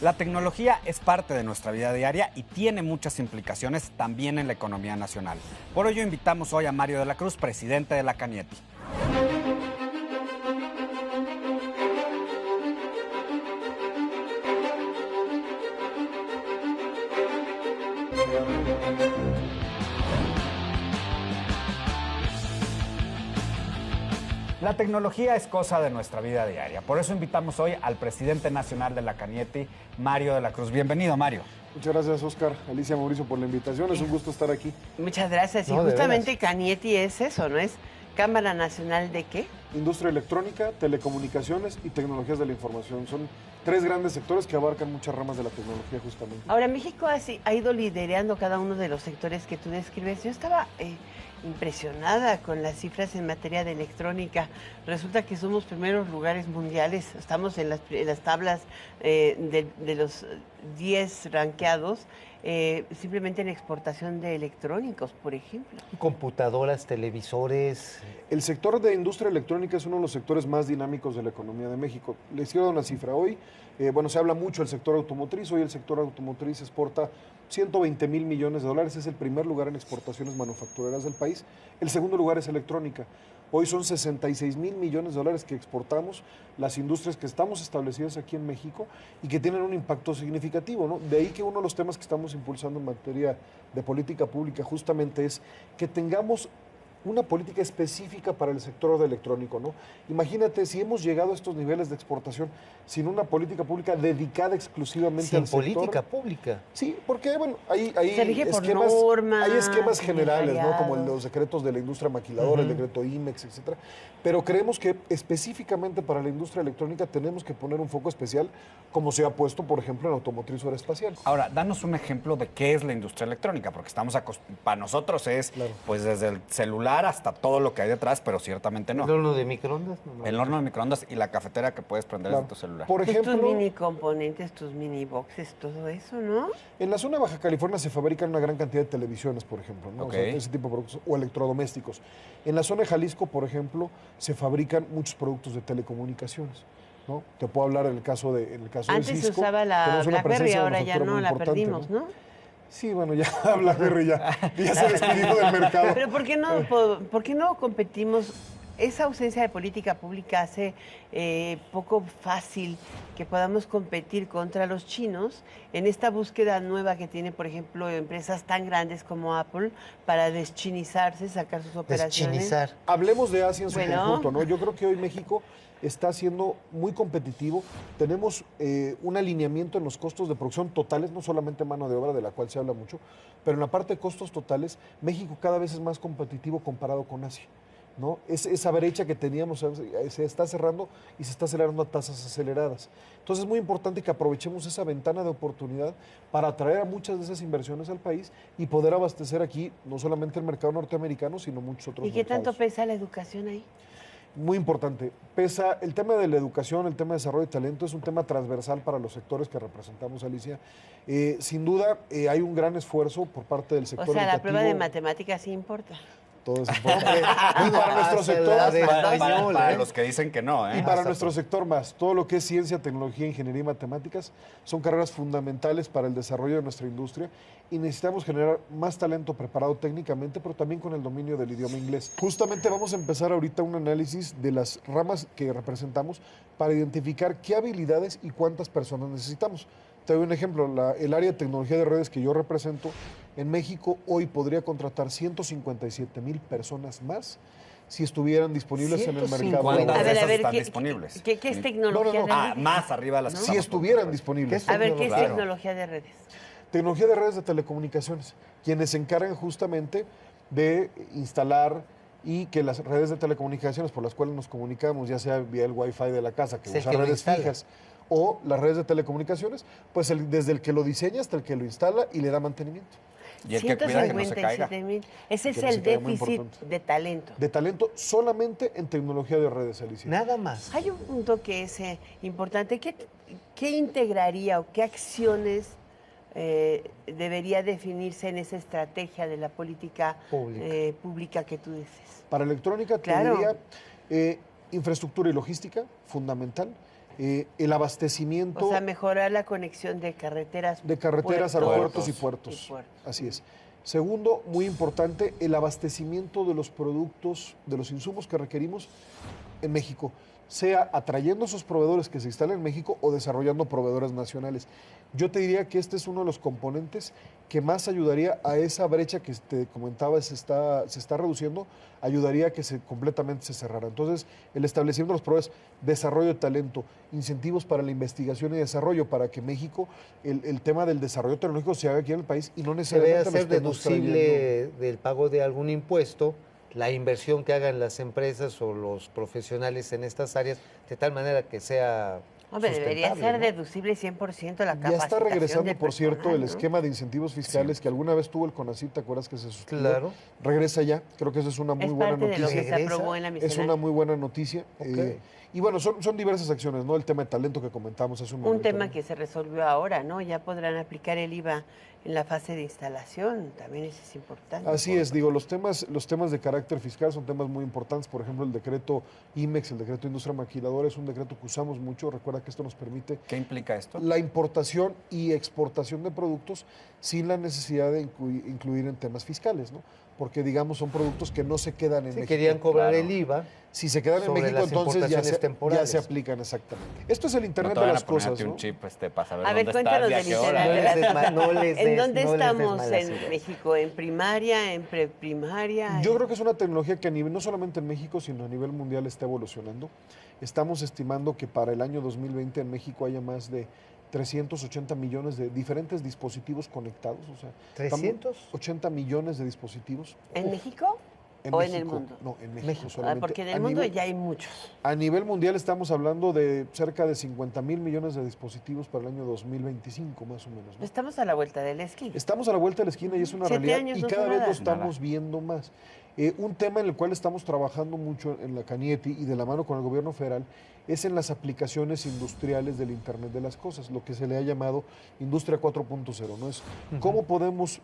La tecnología es parte de nuestra vida diaria y tiene muchas implicaciones también en la economía nacional. Por ello invitamos hoy a Mario de la Cruz, presidente de la Canieti. La tecnología es cosa de nuestra vida diaria. Por eso invitamos hoy al presidente nacional de la Canieti, Mario de la Cruz. Bienvenido, Mario. Muchas gracias, Oscar, Alicia, Mauricio, por la invitación. Es un gusto estar aquí. Muchas gracias. Y justamente Canieti es eso, ¿no? Es Cámara Nacional de ¿qué? Industria electrónica, telecomunicaciones y tecnologías de la información. Son tres grandes sectores que abarcan muchas ramas de la tecnología, justamente. Ahora, México ha ido liderando cada uno de los sectores que tú describes. Yo estaba impresionada con las cifras en materia de electrónica. Resulta que somos primeros lugares mundiales. Estamos en las tablas de los 10 ranqueados, simplemente en exportación de electrónicos, por ejemplo. Computadoras, televisores. El sector de industria electrónica es uno de los sectores más dinámicos de la economía de México. Les quiero dar una cifra. Hoy, se habla mucho del sector automotriz. Hoy el sector automotriz exporta 120 mil millones de dólares. Es el primer lugar en exportaciones manufactureras del país. El segundo lugar es electrónica. Hoy son 66 mil millones de dólares que exportamos las industrias que estamos establecidas aquí en México y que tienen un impacto significativo, ¿no? De ahí que uno de los temas que estamos impulsando en materia de política pública justamente es que tengamos una política específica para el sector de electrónico, ¿no? Imagínate si hemos llegado a estos niveles de exportación sin una política pública dedicada exclusivamente al sector. Sin política pública. Sí, porque, bueno, hay esquemas generales, ¿no? Como los decretos de la industria maquiladora, el decreto IMEX, etcétera. Pero creemos que específicamente para la industria electrónica tenemos que poner un foco especial, como se ha puesto, por ejemplo, en automotriz o aeroespacial. Ahora, danos un ejemplo de qué es la industria electrónica, porque para nosotros es, pues, desde el celular hasta todo lo que hay detrás, pero ciertamente no. ¿El horno de microondas? El horno de microondas y la cafetera que puedes prender desde tu celular. Por ejemplo, tus mini componentes, tus mini boxes, todo eso, ¿no? En la zona de Baja California se fabrican una gran cantidad de televisiones, por ejemplo, ¿no? Okay. O sea, ese tipo de productos, o electrodomésticos. En la zona de Jalisco, por ejemplo, se fabrican muchos productos de telecomunicaciones, ¿no? Te puedo hablar en el caso de Cisco. Antes se usaba la BlackBerry, ahora ya no, la perdimos, ¿no? Sí, bueno, ya BlackBerry ya se despidió del mercado. Pero ¿por qué no competimos? Esa ausencia de política pública hace poco fácil que podamos competir contra los chinos en esta búsqueda nueva que tiene, por ejemplo, empresas tan grandes como Apple para deschinizarse, sacar sus operaciones. Deschinizar. Hablemos de Asia en su conjunto, ¿no? Yo creo que hoy México está siendo muy competitivo. Tenemos un alineamiento en los costos de producción totales, no solamente mano de obra, de la cual se habla mucho, pero en la parte de costos totales, México cada vez es más competitivo comparado con Asia, ¿no? Esa brecha que teníamos se está cerrando y se está acelerando a tasas aceleradas. Entonces es muy importante que aprovechemos esa ventana de oportunidad para atraer a muchas de esas inversiones al país y poder abastecer aquí no solamente el mercado norteamericano, sino muchos otros mercados. ¿Y qué tanto pesa la educación ahí? Muy importante. Pesa el tema de la educación, el tema de desarrollo de talento, es un tema transversal para los sectores que representamos, Alicia. Sin duda, hay un gran esfuerzo por parte del sector educativo. O sea, la prueba de matemáticas sí importa. Todo es importante. Y para nuestro sector, para los que dicen que no, ¿eh? Y para nuestro sector más, todo lo que es ciencia, tecnología, ingeniería y matemáticas son carreras fundamentales para el desarrollo de nuestra industria y necesitamos generar más talento preparado técnicamente, pero también con el dominio del idioma inglés. Justamente vamos a empezar ahorita un análisis de las ramas que representamos para identificar qué habilidades y cuántas personas necesitamos. Te doy un ejemplo, el área de tecnología de redes que yo represento en México hoy podría contratar 157,000 personas más si estuvieran disponibles en el mercado. ¿Cuántas de esas están disponibles? ¿Qué es tecnología de redes? Más arriba de las que si estuvieran disponibles. ¿Qué es tecnología de redes? Tecnología de redes de telecomunicaciones, quienes se encargan justamente de instalar y que las redes de telecomunicaciones por las cuales nos comunicamos, ya sea vía el Wi-Fi de la casa, que usa redes fijas, o las redes de telecomunicaciones, pues desde el que lo diseña hasta el que lo instala y le da mantenimiento. Y el que cuida que no se caiga. Ese es el déficit de talento. De talento solamente en tecnología de redes, Alicia. Nada más. Hay un punto que es importante. ¿Qué integraría o qué acciones debería definirse en esa estrategia de la política pública que tú dices? Para electrónica, te diría infraestructura y logística, fundamental. el abastecimiento O sea, mejorar la conexión de carreteras, aeropuertos y puertos. y puertos. Así es. Segundo, muy importante, el abastecimiento de los productos, de los insumos que requerimos en México, sea atrayendo a esos proveedores que se instalen en México o desarrollando proveedores nacionales. Yo te diría que este es uno de los componentes que más ayudaría a esa brecha que te comentaba se está reduciendo, ayudaría a que completamente se cerrara. Entonces, el establecimiento de los proveedores, desarrollo de talento, incentivos para la investigación y desarrollo, para que México, el tema del desarrollo tecnológico se haga aquí en el país y no Se debe necesariamente lo hacer estemos deducible trayendo. del pago de algún impuesto la inversión que hagan las empresas o los profesionales en estas áreas, de tal manera que sea Hombre, debería sustentable, ser ¿no? deducible 100% la Ya capacitación está regresando, del por cierto, personal, el ¿no? esquema de incentivos fiscales que alguna vez tuvo el CONACYT, ¿te acuerdas que se suspendió? Claro. Regresa ya, creo que esa es una muy Es buena parte de lo noticia. que se aprobó en la Es miscelánea. una muy buena noticia. Ok. Y bueno, son diversas acciones, ¿no? El tema de talento que comentamos hace un momento. Un tema ¿no? que se resolvió ahora, ¿no? Ya podrán aplicar el IVA en la fase de instalación, también eso es importante. Así es, digo, los temas de carácter fiscal son temas muy importantes. Por ejemplo, el decreto IMEX, el decreto Industria Maquiladora, es un decreto que usamos mucho. Recuerda que esto nos permite ¿Qué implica esto? la importación y exportación de productos sin la necesidad de incluir en temas fiscales, ¿no? Porque, digamos, son productos que no se quedan en Sí, México. querían cobrar Claro. el IVA. Si se quedan en sobre México, las entonces ya importaciones se temporales. aplican exactamente. Esto es el No Internet te de vayan las a ponerte cosas, un ¿no? chip para saber A ver, dónde estás cuéntanos y a del qué hora. Internet de las cosas. No les ¿En des- dónde no les des estamos malas en ideas. México? ¿En primaria, en preprimaria? Yo creo que es una tecnología que no solamente en México, sino a nivel mundial está evolucionando. Estamos estimando que para el año 2020 en México haya más de 380 millones de diferentes dispositivos conectados. O sea, ¿300? 80 millones de dispositivos. ¿En México? ¿O en el mundo? No, en México, México. solamente. Porque en el A mundo nivel- ya hay muchos. A nivel mundial estamos hablando de cerca de 50,000 millones de dispositivos para el año 2025, más o menos, ¿no? Estamos a la vuelta del esquí. Estamos a la vuelta de la esquina y es una 7 realidad años y no cada son vez nada. lo estamos viendo más. Un tema en el cual estamos trabajando mucho en la Canieti y de la mano con el gobierno federal es en las aplicaciones industriales del Internet de las Cosas, lo que se le ha llamado Industria 4.0, ¿no? Es cómo podemos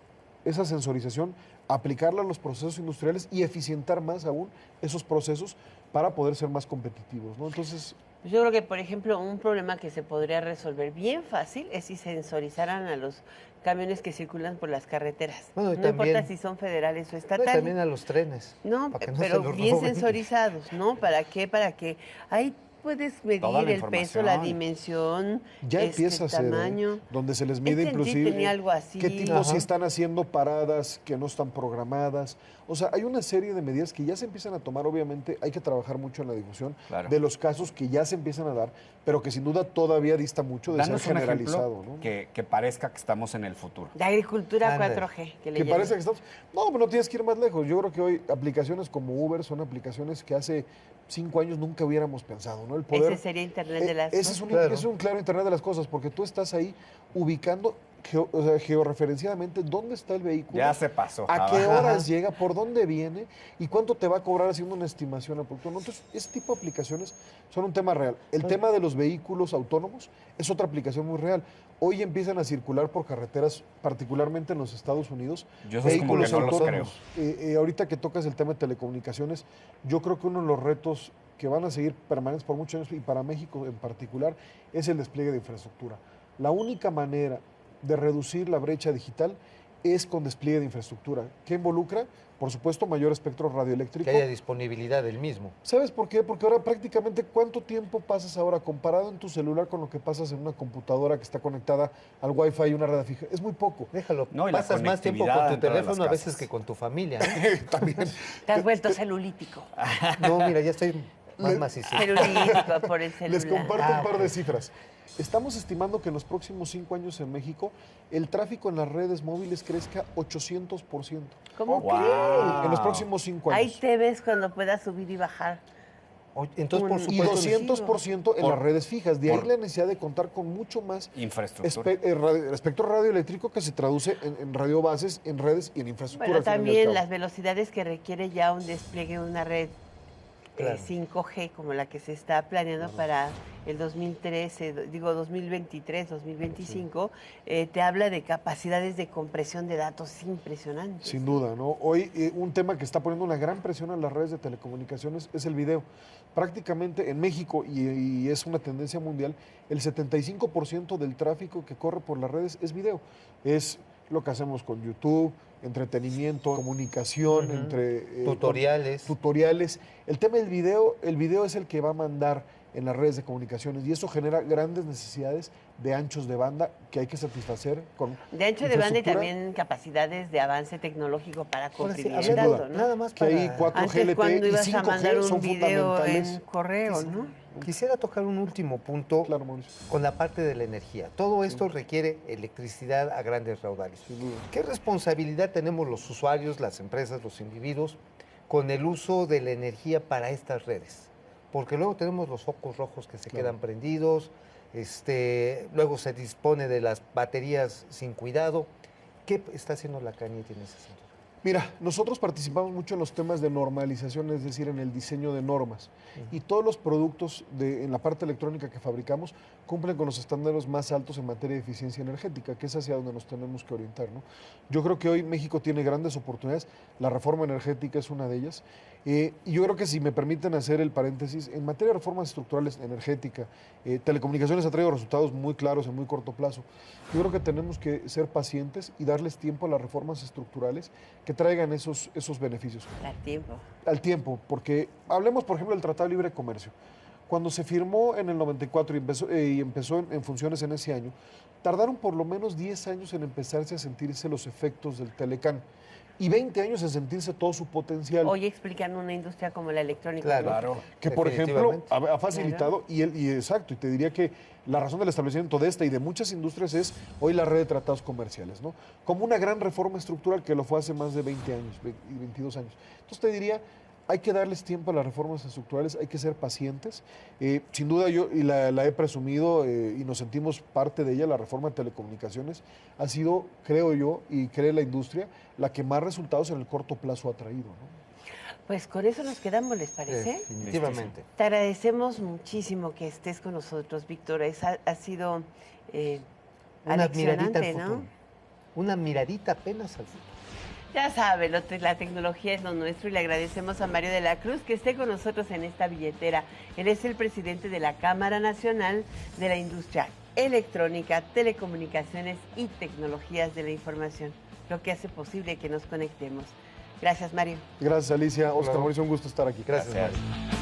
esa sensorización aplicarla a los procesos industriales y eficientar más aún esos procesos para poder ser más competitivos, ¿no? Entonces, Yo creo que, por ejemplo, un problema que se podría resolver bien fácil es si sensorizaran a los camiones que circulan por las carreteras. Bueno, y No también- importa si son federales o No, y estatales. también a los trenes. No, para que no pero se los bien roben. sensorizados, ¿no? ¿Para qué? Para que ahí puedes Toda medir la el peso, la información. dimensión, ya empieza a ser, tamaño. donde se les mide Este inclusive tenía algo así. qué tipo, Ajá. si están haciendo paradas que no están programadas. O sea, hay una serie de medidas que ya se empiezan a tomar. Obviamente hay que trabajar mucho en la difusión Claro. de los casos que ya se empiezan a dar, pero que sin duda todavía dista mucho de Danos ser un generalizado, ejemplo ¿no? que parezca que estamos en el futuro. De agricultura Ándale. 4G, que le Que llaman. parece que estamos... No, pero no tienes que ir más lejos. Yo creo que hoy aplicaciones como Uber son aplicaciones que hace 5 años nunca hubiéramos pensado, ¿no? El poder... Ese sería Internet de las Ese cosas. Claro. es un claro Internet de las cosas, porque tú estás ahí ubicando georreferenciadamente dónde está el vehículo. Ya se pasó. ¿A qué Ajá. horas llega? ¿Por dónde viene? ¿Y cuánto te va a cobrar haciendo una estimación al productor? ¿No? Entonces, ese tipo de aplicaciones son un tema real. El tema de los vehículos autónomos es otra aplicación muy real. Hoy empiezan a circular por carreteras, particularmente en los Estados Unidos, Yo eso es como que no los autónomos. Ahorita que tocas el tema de telecomunicaciones, yo creo que uno de los retos que van a seguir permanentes por muchos años y para México en particular es el despliegue de infraestructura. La única manera de reducir la brecha digital es con despliegue de infraestructura. ¿Qué involucra? Por supuesto, mayor espectro radioeléctrico. Que haya disponibilidad del mismo. ¿Sabes por qué? Porque ahora prácticamente ¿cuánto tiempo pasas ahora comparado en tu celular con lo que pasas en una computadora que está conectada al Wi-Fi y una red fija? Es muy poco. Déjalo. No, y la Pasas más tiempo con conectividad tu dentro de teléfono las a veces casas. que con tu familia. ¿no? También. Te has vuelto celulítico. No, mira, ya estoy más Le- macizo. Celulítico por el celular. Les comparto un par ok. de cifras. Estamos estimando que en los próximos 5 años en México el tráfico en las redes móviles crezca 800%. ¿Cómo Wow. crees? En los próximos 5 Ahí años. te ves cuando puedas subir y bajar. Entonces, por Y Y supuesto, 200% en Por- las redes fijas. De ahí por- la necesidad de contar con mucho más Infraestructura. espectro radioeléctrico que se traduce en radiobases, en redes y en infraestructura. Bueno, al fin y al también cabo. las velocidades que requiere ya un despliegue de una red Claro. 5G como la que se está planeando para el 2023, 2025, te habla de capacidades de compresión de datos impresionantes. Sin duda, ¿no? Hoy un tema que está poniendo una gran presión en las redes de telecomunicaciones es el video. Prácticamente en México, y es una tendencia mundial, el 75% del tráfico que corre por las redes es video. Es lo que hacemos con YouTube, entretenimiento, comunicación, tutoriales. El tema del video, el video es el que va a mandar en las redes de comunicaciones y eso genera grandes necesidades de anchos de banda que hay que satisfacer con de ancho de banda y infraestructura. también capacidades de avance tecnológico para Ahora sí, comprimir a el ver, dato, ¿no? nada más que hay para... 4G Antes LTE cuando y ibas a 5G mandar un son video fundamentales. en correo, ¿no? Quisiera tocar un último punto Claro, Mauricio. con la parte de la energía. Todo esto requiere electricidad a grandes raudales. Sin duda. ¿Qué responsabilidad tenemos los usuarios, las empresas, los individuos con el uso de la energía para estas redes? Porque luego tenemos los focos rojos que se quedan prendidos, luego se dispone de las baterías sin cuidado. ¿Qué está haciendo la CANIT en ese sentido? Mira, nosotros participamos mucho en los temas de normalización, es decir, en el diseño de normas. Y todos los productos en la parte electrónica que fabricamos cumplen con los estándares más altos en materia de eficiencia energética, que es hacia donde nos tenemos que orientar, ¿no? Yo creo que hoy México tiene grandes oportunidades, la reforma energética es una de ellas. Y yo creo que si me permiten hacer el paréntesis, en materia de reformas estructurales, energética, telecomunicaciones ha traído resultados muy claros en muy corto plazo. Yo creo que tenemos que ser pacientes y darles tiempo a las reformas estructurales que traigan esos beneficios. Al tiempo, porque hablemos, por ejemplo, del Tratado de Libre Comercio. Cuando se firmó en el 94 y empezó en funciones en ese año, tardaron por lo menos 10 años en empezarse a sentirse los efectos del Telecán y 20 años en sentirse todo su potencial. Hoy explican una industria como la electrónica. Claro. Que por ejemplo ha facilitado, y exacto, y te diría que la razón del establecimiento de esta y de muchas industrias es hoy la red de tratados comerciales, ¿no? Como una gran reforma estructural que lo fue hace más de 20 años, 22 años. Entonces te diría, hay que darles tiempo a las reformas estructurales, hay que ser pacientes. Sin duda yo, y la he presumido y nos sentimos parte de ella, la reforma de telecomunicaciones ha sido, creo yo, y cree la industria, la que más resultados en el corto plazo ha traído, ¿no? Pues con eso nos quedamos, ¿les parece? Definitivamente. Te agradecemos muchísimo que estés con nosotros, Víctor. Ha sido Una miradita al aleccionante, futuro. ¿no? Una miradita apenas al futuro. Ya sabe, la tecnología es lo nuestro y le agradecemos a Mario de la Cruz que esté con nosotros en esta billetera. Él es el presidente de la Cámara Nacional de la Industria Electrónica, Telecomunicaciones y Tecnologías de la Información, lo que hace posible que nos conectemos. Gracias, Mario. Gracias, Alicia. Oscar Mauricio, un gusto estar aquí. Gracias. Mario.